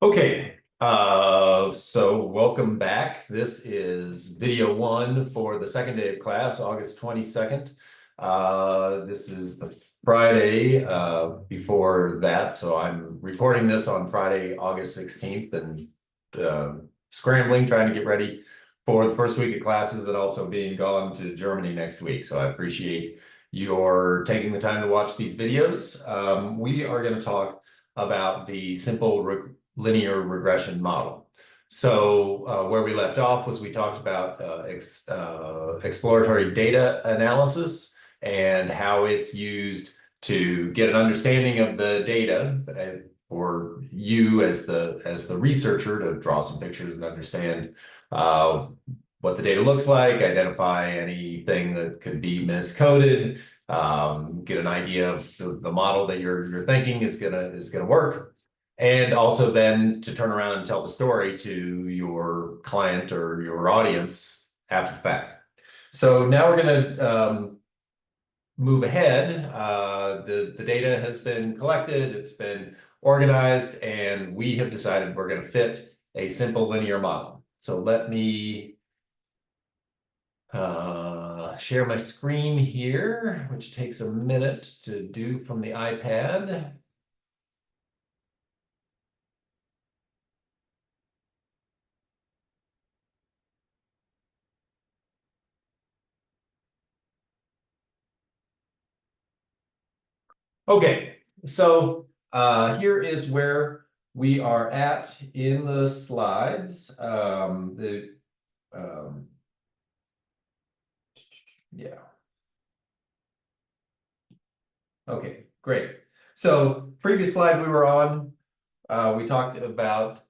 Okay, so welcome back. This is video one for the second day of class, August 22nd. This is the Friday before that, so I'm recording this on Friday, August 16th, and scrambling, trying to get ready for the first week of classes and also being gone to Germany next week. So I appreciate your taking the time to watch these videos. We are going to talk about the simple linear regression model. So where we left off was we talked about exploratory data analysis and how it's used to get an understanding of the data for you as the researcher to draw some pictures and understand what the data looks like, identify anything that could be miscoded, get an idea of the model that you're thinking is gonna work. And also then to turn around and tell the story to your client or your audience after the fact. So now we're going to move ahead. The data has been collected, it's been organized, and we have decided we're going to fit a simple linear model. So let me share my screen here, which takes a minute to do from the iPad. Okay, so here is where we are at in the slides. Yeah. Okay, great. So previous slide we were on, we talked about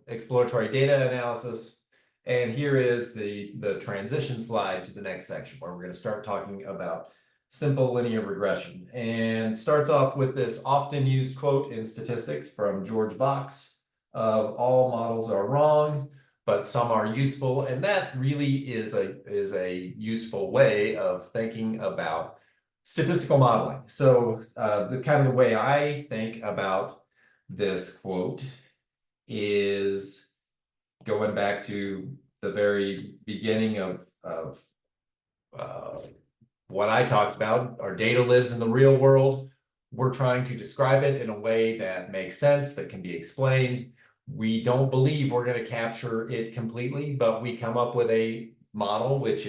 exploratory data analysis, and here is the transition slide to the next section where we're going to start talking about simple linear regression. And starts off with this often used quote in statistics from George Box of all models are wrong, but some are useful. And that really is a useful way of thinking about statistical modeling. So the kind of the way I think about this quote is going back to the very beginning of what I talked about. Our data lives in the real world. We're trying to describe it in a way that makes sense, that can be explained. We don't believe we're going to capture it completely, but we come up with a model which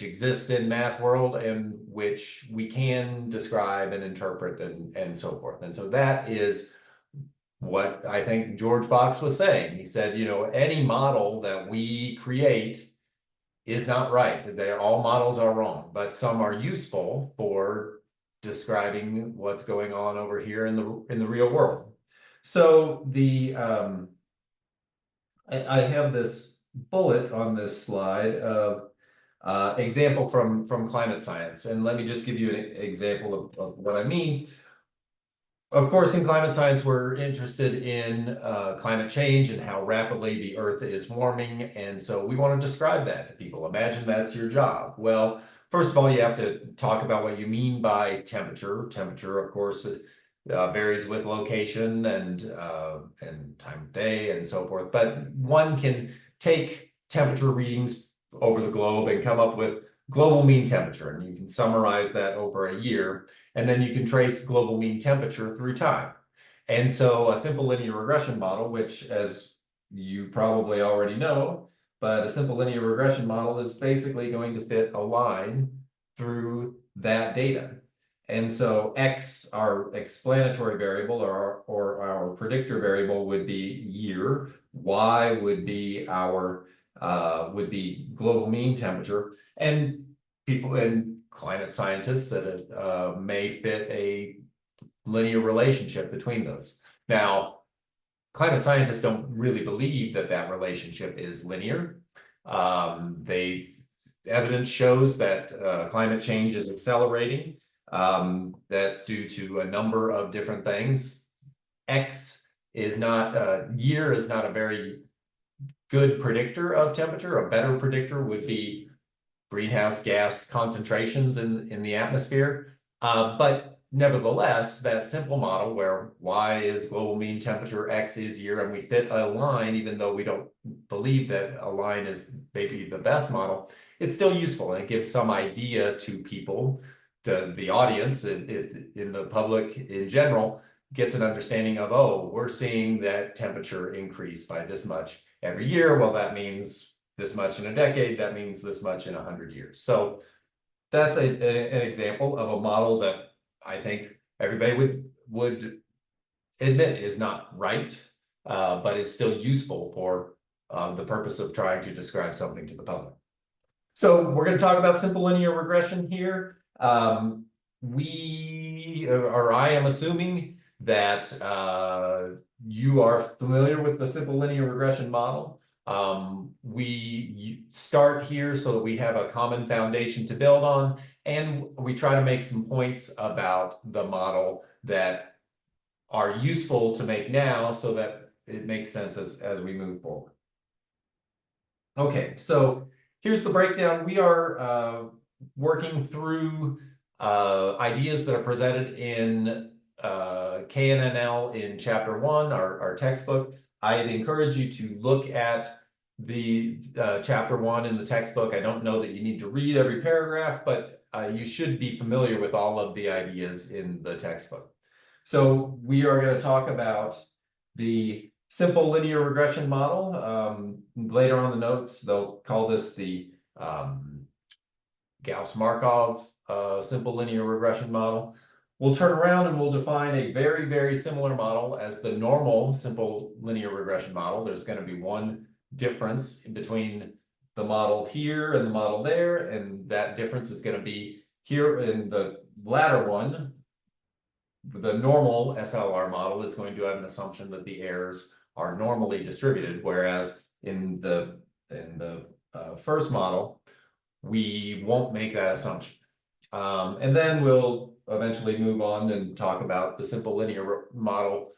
exists in math world and which we can describe and interpret and so forth. And so that is what I think George Box was saying. He said, you know, any model that we create is not right. All models are wrong, but some are useful for describing what's going on over here in the real world. So I have this bullet on this slide of example from climate science, and let me just give you an example of what I mean. Of course, in climate science, we're interested in climate change and how rapidly the Earth is warming. And so we want to describe that to people. Imagine that's your job. Well, first of all, you have to talk about what you mean by temperature. Temperature, of course, varies with location and time of day and so forth. But one can take temperature readings over the globe and come up with global mean temperature. And you can summarize that over a year. And then you can trace global mean temperature through time. And so a simple linear regression model, which as you probably already know, but a simple linear regression model is basically going to fit a line through that data. And so X, our explanatory variable or our predictor variable would be year, Y would be our global mean temperature, and people and climate scientists that may fit a linear relationship between those. Now, climate scientists don't really believe that that relationship is linear. Evidence shows that climate change is accelerating. That's due to a number of different things. Year is not a very good predictor of temperature. A better predictor would be greenhouse gas concentrations in the atmosphere. But nevertheless, that simple model where y is global mean temperature, x is year, and we fit a line, even though we don't believe that a line is maybe the best model, it's still useful, and it gives some idea to people, to the audience, in the public in general, gets an understanding of, oh, we're seeing that temperature increase by this much every year. Well, that means this much in a decade. That means this much in 100 years. So that's an example of a model that I think everybody would admit is not right, but is still useful for the purpose of trying to describe something to the public. So we're going to talk about simple linear regression here. I am assuming that you are familiar with the simple linear regression model. We start here so that we have a common foundation to build on, and we try to make some points about the model that are useful to make now so that it makes sense as we move forward. Okay, so here's the breakdown. We are working through ideas that are presented in KNNL in chapter 1, our textbook. I'd encourage you to look at the chapter 1 in the textbook. I don't know that you need to read every paragraph, but you should be familiar with all of the ideas in the textbook. So we are going to talk about the simple linear regression model. Later on the notes, they'll call this the Gauss-Markov simple linear regression model. We'll turn around and we'll define a very, very similar model as the normal simple linear regression model. There's going to be one difference between the model here and the model there, and that difference is going to be here in the latter one. The normal SLR model is going to have an assumption that the errors are normally distributed, whereas in the first model, we won't make that assumption. And then we'll eventually move on and talk about the simple linear model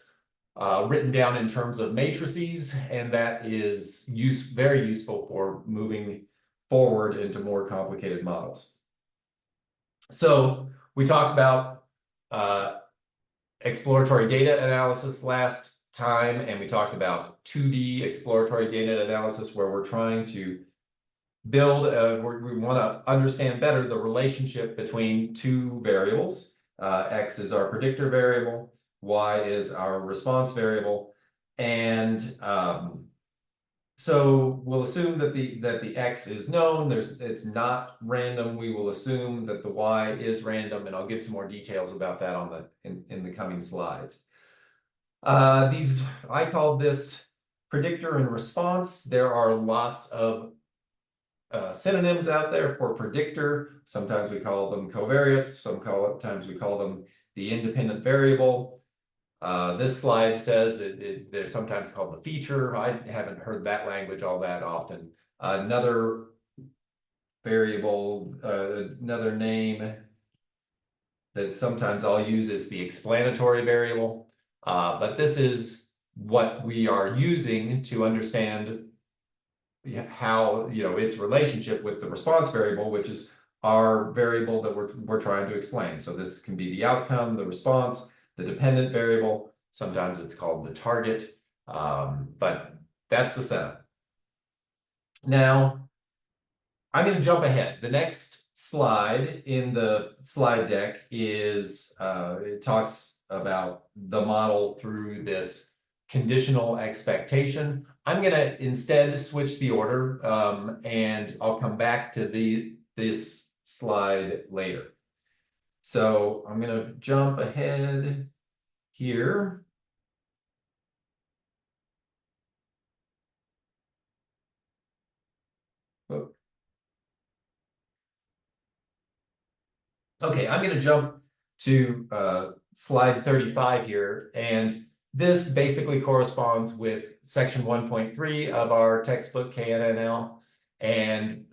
written down in terms of matrices, and that is very useful for moving forward into more complicated models. So we talked about exploratory data analysis last time, and we talked about 2D exploratory data analysis, where we're trying to build, we want to understand better the relationship between two variables. X is our predictor variable, Y is our response variable, and so we'll assume that the X is known. It's not random. We will assume that the Y is random, and I'll give some more details about that in the coming slides. I called this predictor and response. There are lots of synonyms out there for predictor. Sometimes we call them covariates. Sometimes we call them the independent variable. This slide says they're sometimes called the feature. I haven't heard that language all that often. Another variable, another name that sometimes I'll use is the explanatory variable. But this is what we are using to understand how, its relationship with the response variable, which is our variable that we're trying to explain. So this can be the outcome, the response, the dependent variable. Sometimes it's called the target, but that's the setup. Now, I'm going to jump ahead. The next slide in the slide deck is, it talks about the model through this conditional expectation. I'm going to instead switch the order, and I'll come back to this slide later. So I'm going to jump ahead here. Okay, I'm going to jump to slide 35 here, and this basically corresponds with section 1.3 of our textbook KNNL, and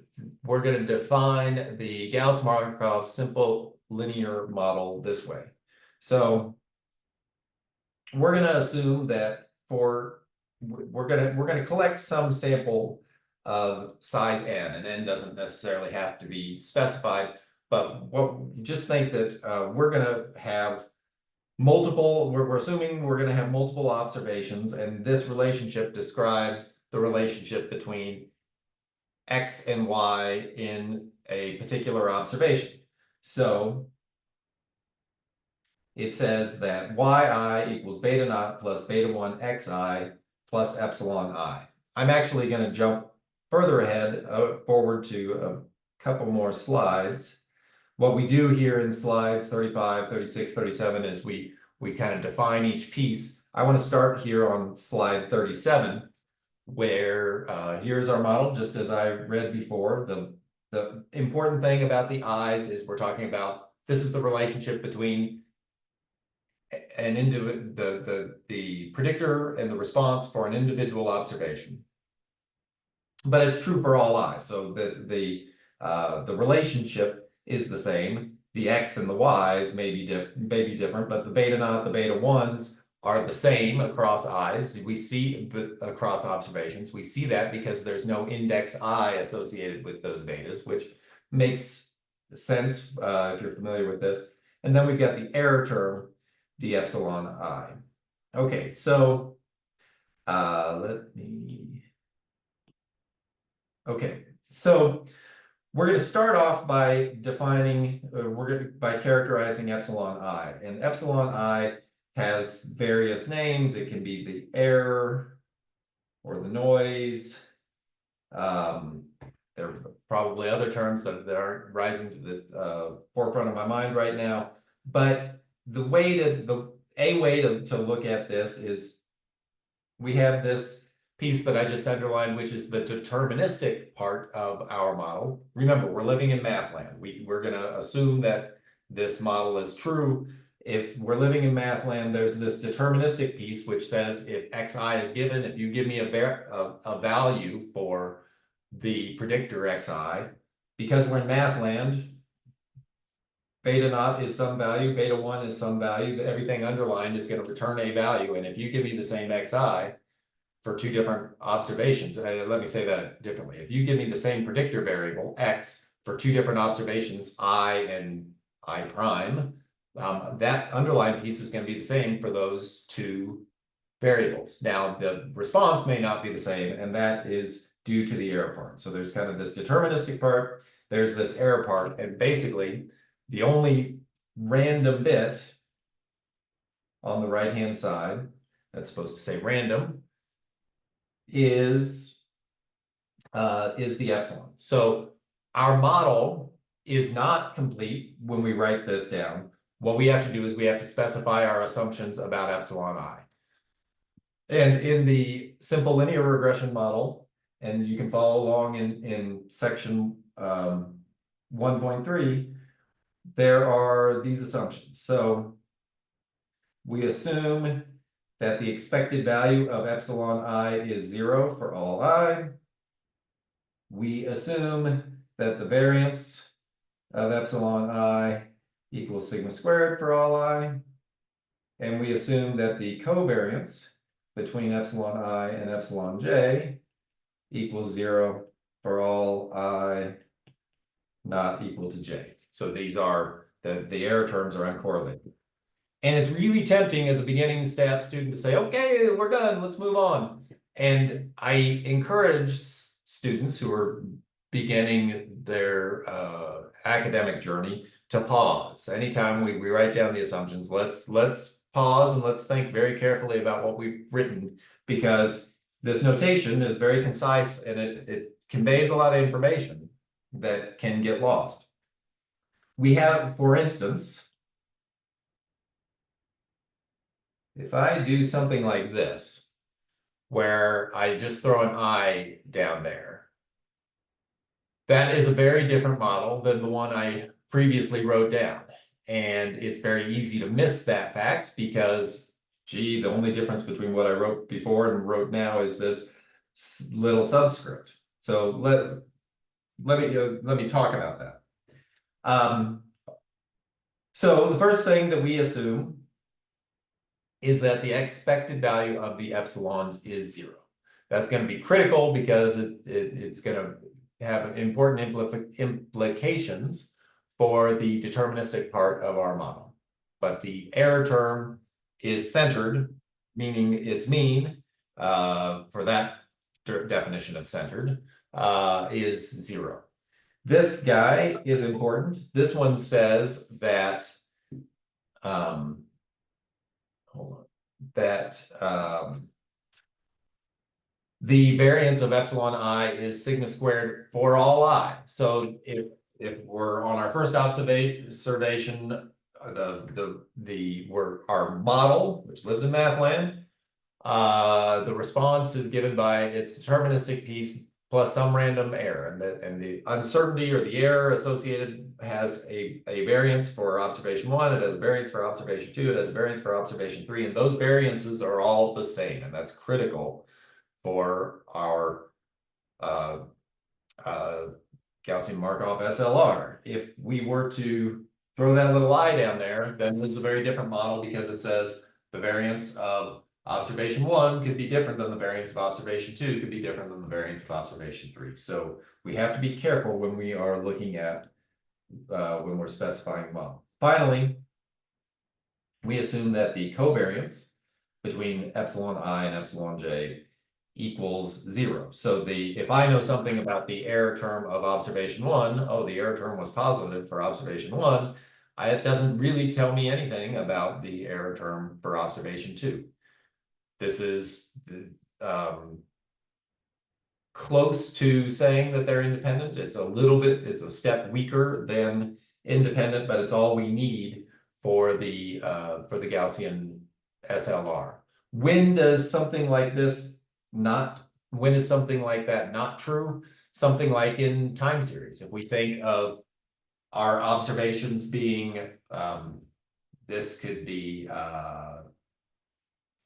we're going to define the Gauss-Markov simple linear model this way. So we're going to assume that we're going to collect some sample of size n, and n doesn't necessarily have to be specified. But just think that we're gonna have multiple, we're assuming we're gonna have multiple observations, and this relationship describes the relationship between X and Y in a particular observation. So it says that yi equals beta naught plus beta 1 xi plus epsilon I. I'm actually going to jump further ahead, forward to a couple more slides. What we do here in slides 35, 36, 37 is we kind of define each piece. I want to start here on slide 37, where here's our model, just as I read before. The important thing about the i's is we're talking about, this is the relationship between an the predictor and the response for an individual observation. But it's true for all i's. So the relationship is the same. The x and the y's may be different, but the beta naught, the beta 1s are the same across i's. We see across observations. We see that because there's no index I associated with those betas, which makes sense if you're familiar with this. And then we've got the error term, the epsilon I. Okay, so so we're going to start off by defining, by characterizing epsilon I. And epsilon I has various names. It can be the error or the noise. There are probably other terms that aren't rising to the forefront of my mind right now. But a way to look at this is, we have this piece that I just underlined, which is the deterministic part of our model. Remember, we're living in math land. We're going to assume that this model is true. If we're living in math land, there's this deterministic piece which says if xi is given, if you give me a value for the predictor xi, because we're in math land, beta naught is some value, beta 1 is some value, everything underlined is going to return a value. And if you give me the same xi for two different observations, let me say that differently. If you give me the same predictor variable, x, for two different observations, I and I prime, that underlying piece is going to be the same for those two variables. Now, the response may not be the same, and that is due to the error part. So there's kind of this deterministic part, there's this error part, and basically the only random bit on the right-hand side that's supposed to say random is the epsilon. So our model is not complete when we write this down. What we have to do is we have to specify our assumptions about epsilon I. And in the simple linear regression model, and you can follow along in section 1.3, there are these assumptions. So we assume that the expected value of epsilon I is 0 for all I. We assume that the variance of epsilon I equals sigma squared for all I. And we assume that the covariance between epsilon I and epsilon j equals 0 for all I not equal to j. So these are, the error terms are uncorrelated. And it's really tempting as a beginning stats student to say, okay, we're done, let's move on. And I encourage students who are beginning their academic journey to pause. Anytime we write down the assumptions, let's pause and let's think very carefully about what we've written, because this notation is very concise and it conveys a lot of information that can get lost. We have, for instance, if I do something like this, where I just throw an I down there, that is a very different model than the one I previously wrote down. And it's very easy to miss that fact because, gee, the only difference between what I wrote before and wrote now is this little subscript. So let me talk about that. So the first thing that we assume is that the expected value of the epsilons is 0. That's going to be critical because it's going to have important implications for the deterministic part of our model. But the error term is centered, meaning its mean, for that definition of centered, is 0. This guy is important. This one says that, hold on, that the variance of epsilon I is sigma squared for all I. So if we're on our first observation, our model, which lives in math land, the response is given by its deterministic piece plus some random error, and the uncertainty or the error associated has a variance for observation 1, it has a variance for observation 2, it has a variance for observation 3, and those variances are all the same, and that's critical for our Gaussian Markov SLR. If we were to throw that little I down there, then this is a very different model because it says the variance of observation 1 could be different than the variance of observation 2, could be different than the variance of observation 3. So we have to be careful when we are looking at, when we're specifying model. Finally, we assume that the covariance between epsilon I and epsilon j equals 0. So if I know something about the error term of observation 1, oh, the error term was positive for observation 1, it doesn't really tell me anything about the error term for observation 2. This is close to saying that they're independent. It's a step weaker than independent, but it's all we need for the Gaussian SLR. When is something like that not true? Something like in time series. If we think of our observations being, this could be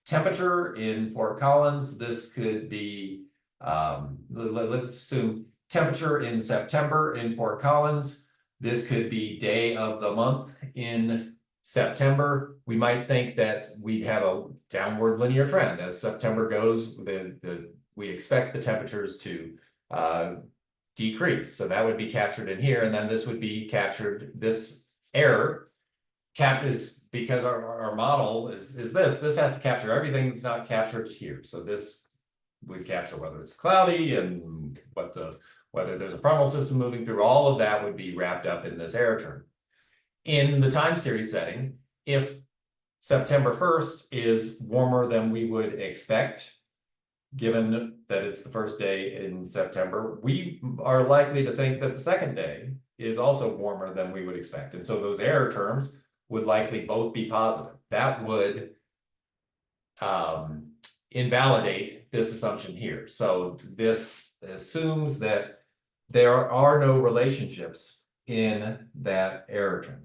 temperature in Fort Collins. This could be, let's assume temperature in September in Fort Collins. This could be day of the month in September. We might think that we'd have a downward linear trend. As September goes, we expect the temperatures to decrease. So that would be captured in here. And then this would be captured, this error is because our model is this has to capture everything that's not captured here. So this would capture whether it's cloudy and whether there's a frontal system moving through. All of that would be wrapped up in this error term. In the time series setting, if September 1st is warmer than we would expect, given that it's the first day in September, we are likely to think that the second day is also warmer than we would expect. And so those error terms would likely both be positive. That would invalidate this assumption here. So this assumes that there are no relationships in that error term.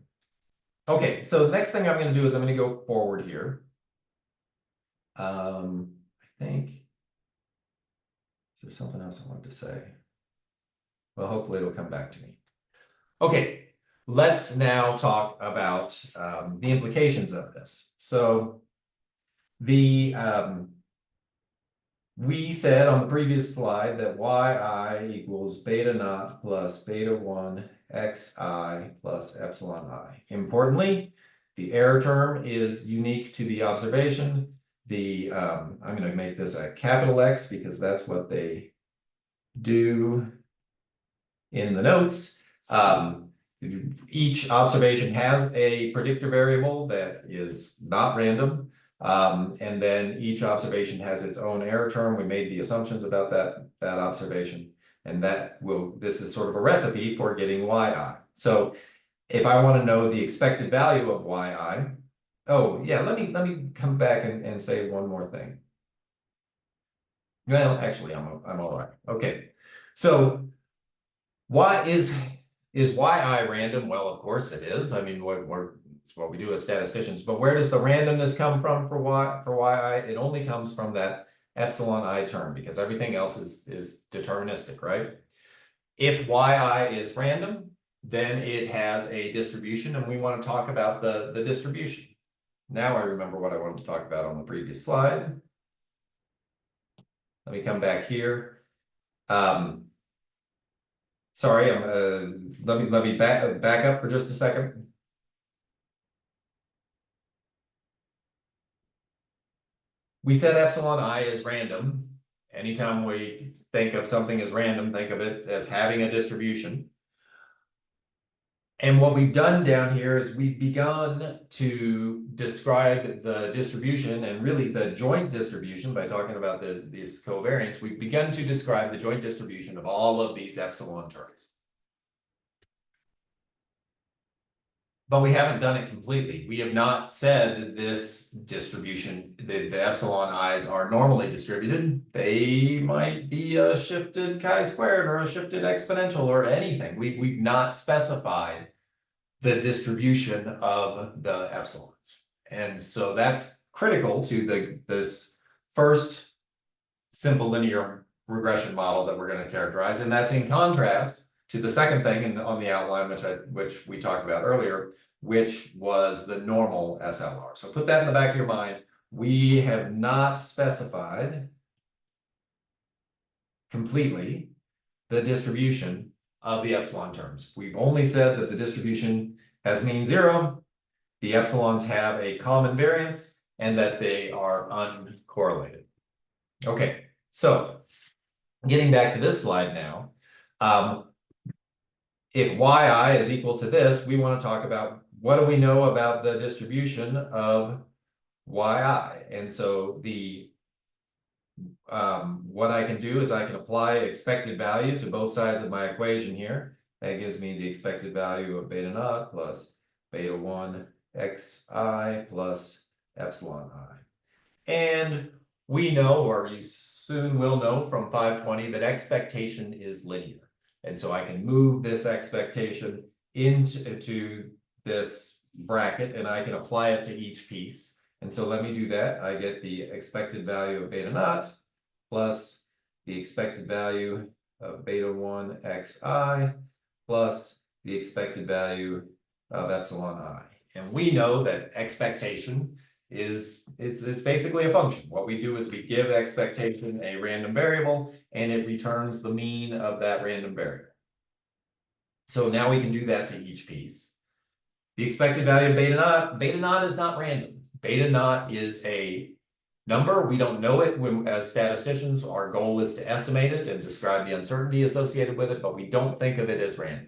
Okay, so the next thing I'm going to do is I'm going to go forward here. I think, is there something else I wanted to say? Well, hopefully it'll come back to me. Okay, let's now talk about the implications of this. So we said on the previous slide that yi equals beta naught plus beta 1 xi plus epsilon I. Importantly, the error term is unique to the observation. I'm going to make this a capital X because that's what they do in the notes. Each observation has a predictor variable that is not random. And then each observation has its own error term. We made the assumptions about that observation, and this is sort of a recipe for getting yi. So if I want to know the expected value of yi, oh yeah, let me come back and say one more thing. Well, actually, I'm all right. Okay, so is yi random? Well, of course it is. I mean, it's what we do as statisticians. But where does the randomness come from for yi? It only comes from that epsilon I term because everything else is deterministic, right? If yi is random, then it has a distribution, and we want to talk about the distribution. Now I remember what I wanted to talk about on the previous slide. Let me come back here. sorry, let me back up for just a second. We said epsilon I is random. Anytime we think of something as random, think of it as having a distribution. And what we've done down here is we've begun to describe the distribution and really the joint distribution by talking about this covariance. We've begun to describe the joint distribution of all of these epsilon terms. But we haven't done it completely. We have not said this distribution, the epsilon i's are normally distributed. They might be a shifted chi-squared or a shifted exponential or anything. We've not specified the distribution of the epsilons. And so that's critical to this first simple linear regression model that we're going to characterize. And that's in contrast to the second thing on the outline, which we talked about earlier, which was the normal SLR. So put that in the back of your mind. We have not specified completely the distribution of the epsilon terms. We've only said that the distribution has mean zero, the epsilons have a common variance, and that they are uncorrelated. Okay, so getting back to this slide now, if yi is equal to this, we want to talk about what do we know about the distribution of yi. And so what I can do is I can apply expected value to both sides of my equation here. That gives me the expected value of beta naught plus beta 1 xi plus epsilon I. And we know, or you soon will know from 520, that expectation is linear. And so I can move this expectation into this bracket and I can apply it to each piece. And so let me do that. I get the expected value of beta naught plus the expected value of beta 1 xi plus the expected value of epsilon I. And we know that expectation is it's basically a function. What we do is we give expectation a random variable and it returns the mean of that random variable. So now we can do that to each piece. The expected value of beta naught is not random. Beta naught is a number. We don't know it as statisticians. Our goal is to estimate it and describe the uncertainty associated with it, but we don't think of it as random.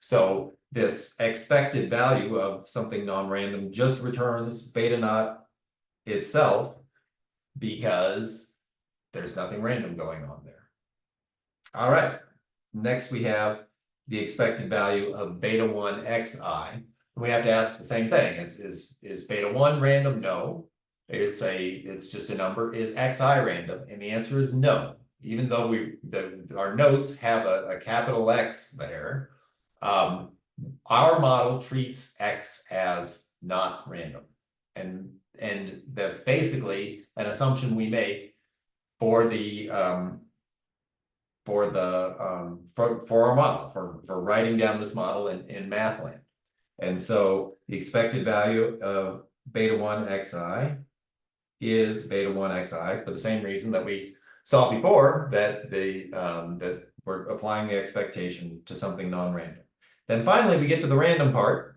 So this expected value of something non-random just returns beta naught itself because there's nothing random going on there. All right, next we have the expected value of beta 1 xi. We have to ask the same thing. Is beta 1 random? No. It's just a number. Is xi random? And the answer is no. Even though our notes have a capital X there, our model treats x as not random. And that's basically an assumption we make for our model, for writing down this model in Mathland. And so the expected value of beta 1 xi is beta 1 xi for the same reason that we saw before, that that we're applying the expectation to something non-random. Then finally, we get to the random part.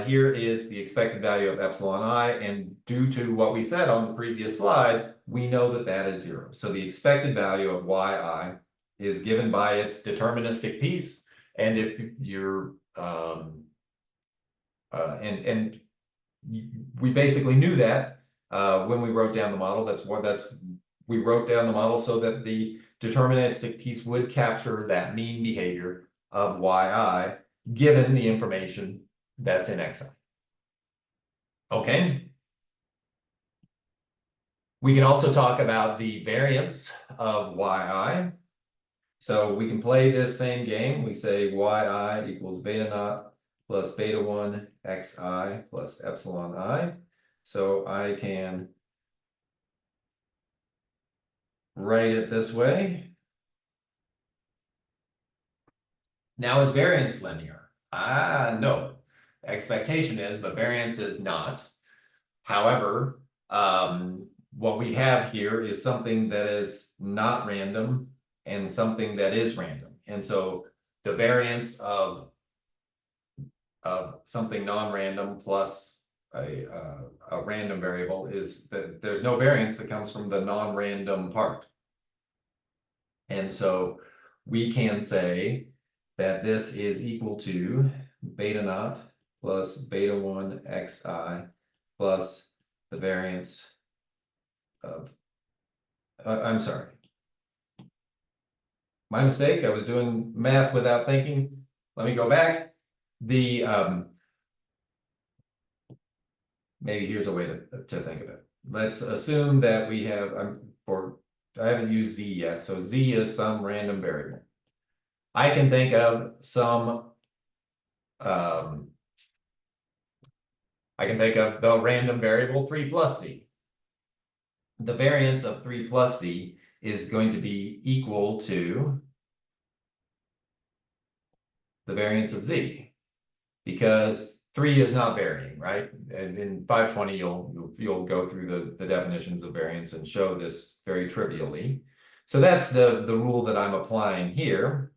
Here is the expected value of epsilon I, and due to what we said on the previous slide, we know that that is 0. So the expected value of yi is given by its deterministic piece, and if you're we basically knew that when we wrote down the model. We wrote down the model so that the deterministic piece would capture that mean behavior of yi given the information that's in xi. Okay. We can also talk about the variance of yi. So we can play this same game. We say yi equals beta naught plus beta 1 xi plus epsilon I. So I can write it this way. Now, is variance linear? No. Expectation is, but variance is not. However, what we have here is something that is not random and something that is random. And so the variance of something non-random plus a random variable is that there's no variance that comes from the non-random part. And so we can say that this is equal to beta naught plus beta 1 xi plus the variance of, I'm sorry. My mistake, I was doing math without thinking. Let me go back. The, maybe here's a way to think of it. Let's assume that we have, I haven't used z yet, so z is some random variable. I can think of some, I can think of the random variable 3 plus z. The variance of 3 plus z is going to be equal to the variance of z, because 3 is not varying, right? And in 520, you'll go through the definitions of variance and show this very trivially. So that's the rule that I'm applying here.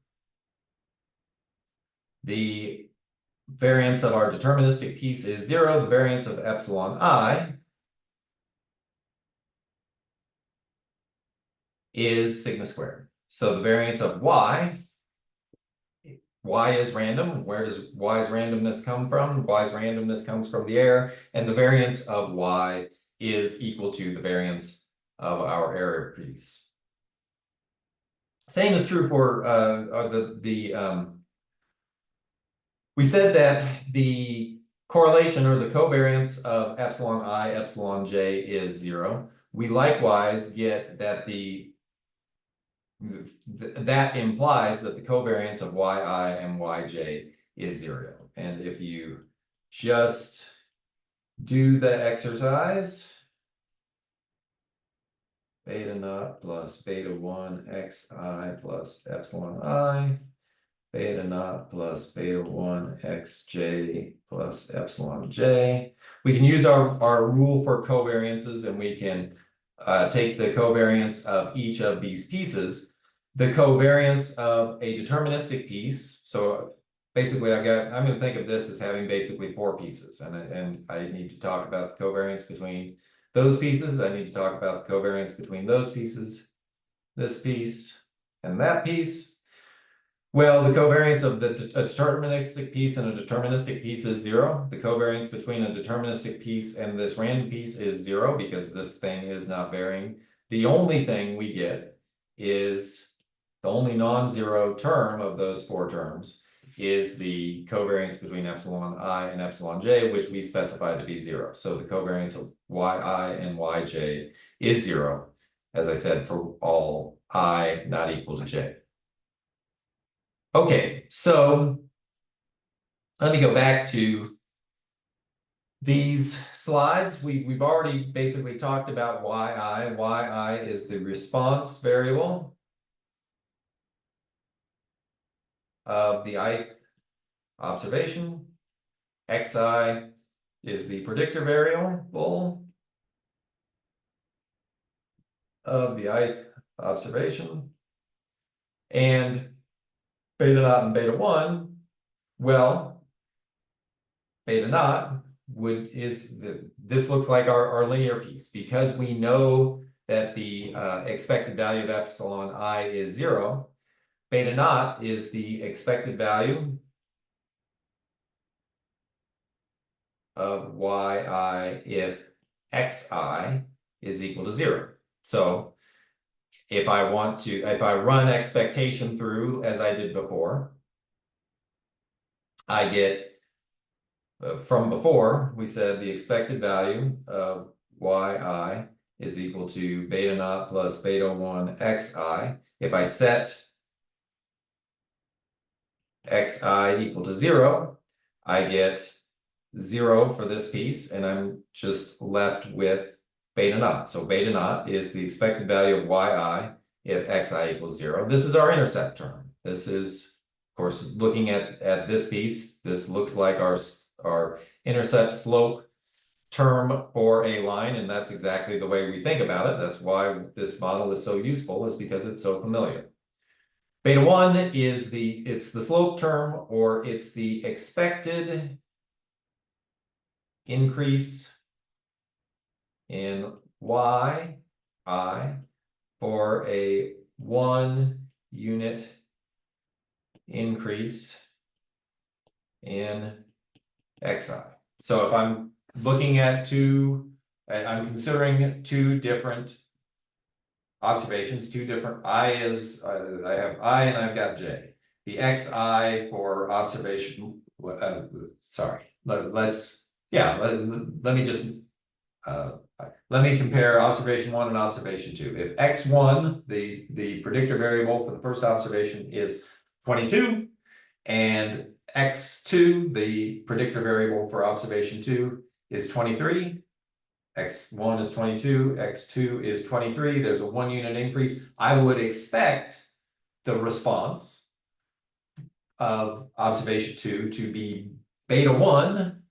The variance of our deterministic piece is 0. The variance of epsilon I is sigma squared. So the variance of y is random. Where does y's randomness come from? Y's randomness comes from the error, and the variance of y is equal to the variance of our error piece. Same is true for we said that the correlation or the covariance of epsilon I, epsilon j is 0. We likewise get that that implies that the covariance of yi and yj is 0. And if you just do the exercise, beta naught plus beta 1 xi plus epsilon I, beta naught plus beta 1 xj plus epsilon j. We can use our rule for covariances, and we can take the covariance of each of these pieces. The covariance of a deterministic piece, so basically I'm going to think of this as having basically 4 pieces, and I need to talk about the covariance between those pieces. I need to talk about the covariance between those pieces, this piece, and that piece. Well, the covariance of a deterministic piece and a deterministic piece is 0. The covariance between a deterministic piece and this random piece is 0 because this thing is not varying. The only thing we get is the only non-zero term of those 4 terms is the covariance between epsilon I and epsilon j, which we specified to be 0. So the covariance of yi and yj is 0, as I said, for all I not equal to j. Okay, so let me go back to these slides. We've already basically talked about yi. Yi is the response variable of the ith observation. Xi is the predictor variable of the ith observation. And beta naught and beta 1, well, beta naught this looks like our linear piece, because we know that the expected value of epsilon I is 0. Beta naught is the expected value of yi if xi is equal to 0. So if I run expectation through as I did before, I get from before, we said the expected value of yi is equal to beta naught plus beta 1 xi. If I set xi equal to 0, I get 0 for this piece, and I'm just left with beta naught. So beta naught is the expected value of yi if xi equals 0. This is our intercept term. This is, of course, looking at this piece, this looks like our intercept slope term for a line, and that's exactly the way we think about it. That's why this model is so useful, is because it's so familiar. Beta 1 is it's the slope term, or it's the expected increase in y I for a 1 unit increase in xi. So if I'm looking at I'm considering two different observations, two different I is, I have I and I've got j. The xi for observation, sorry, let me just, let me compare observation 1 and observation 2. If x1, the predictor variable for the first observation, is 22, and x2, the predictor variable for observation 2, is 23, x1 is 22, x2 is 23, there's a 1 unit increase, I would expect the response of observation 2 to be beta 1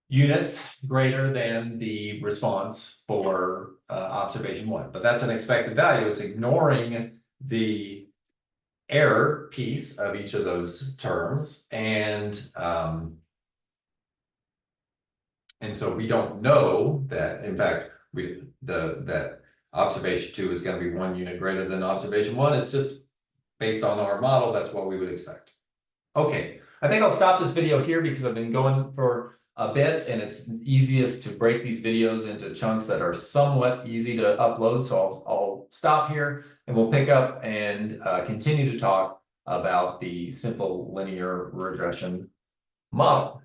units greater than the response for observation 1. But that's an expected value. It's ignoring the error piece of each of those terms, and so we don't know that, in fact, that observation 2 is going to be 1 unit greater than observation 1. It's just based on our model, that's what we would expect. Okay, I think I'll stop this video here because I've been going for a bit, and it's easiest to break these videos into chunks that are somewhat easy to upload. So I'll stop here, and we'll pick up and continue to talk about the simple linear regression model.